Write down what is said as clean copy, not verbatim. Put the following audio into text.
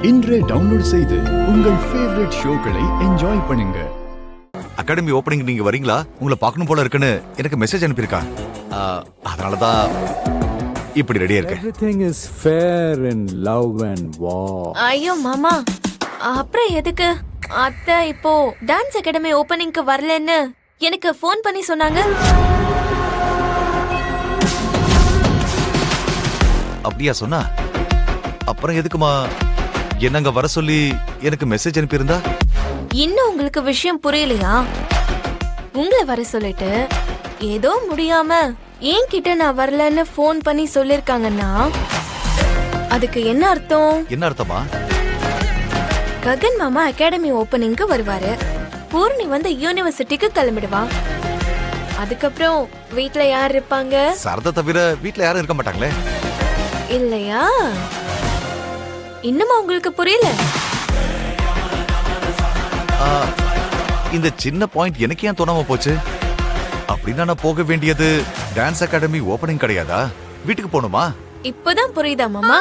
இன்றே டவுன்லோட் செய்து உங்கள் ஃபேவரட் ஷோக்களை என்ஜாய் பண்ணுங்க. அகாடமி ஓபனிங் நீங்க வரீங்களா? உங்களை பார்க்கணும் போல இருக்குன்னு எனக்கு மெசேஜ் அனுப்பியிருக்கா. அதனால தான் இப்படி ரெடியா இருக்கேன். Everything is fair in love and war. ஐயோ மாமா, அப்புறம் எதுக்கு அத்தை இப்போ டான்ஸ் அகாடமி ஓபனிங்க்கு வரலன்னு எனக்கு ஃபோன் பண்ணி சொன்னாங்க. அப்படியா சொன்னா? அப்புறம் எதுக்குமா என்னங்க வர சொல்லி எனக்கு மெசேஜ் அனுப்பியிருந்தா? இன்னும் உங்களுக்கு விஷயம் புரியலையா? உங்களை வர சொல்லிட்டு ஏதோ முடியாம என்கிட்ட நான் வரலன்னு ஃபோன் பண்ணி சொல்லிருக்காங்கன்னா அதுக்கு என்ன அர்த்தம்? என்ன அர்த்தமா? ககன் மாமா அகாடமி ஓபனிங்க்கு வருவாரு, பூர்ணி வந்து யூனிவர்சிட்டிக்கு கிளம்பிடுவா. அதுக்கப்புறம் வீட்ல யார் இருப்பாங்க? சரத தவிர வீட்ல யாரும் இருக்க மாட்டாங்களே. இல்லையா? இன்னுமா உங்களுக்கு புரியல? இந்த சின்ன பாயிண்ட் எனக்கு ஏன் தோணாம போச்சு? அப்படின்னா நான் போக வேண்டியது டான்ஸ் அகாடமி ஓபனிங் கிடையாதா? வீட்டுக்கு போகணுமா? இப்பதான் புரியுதா மாமா?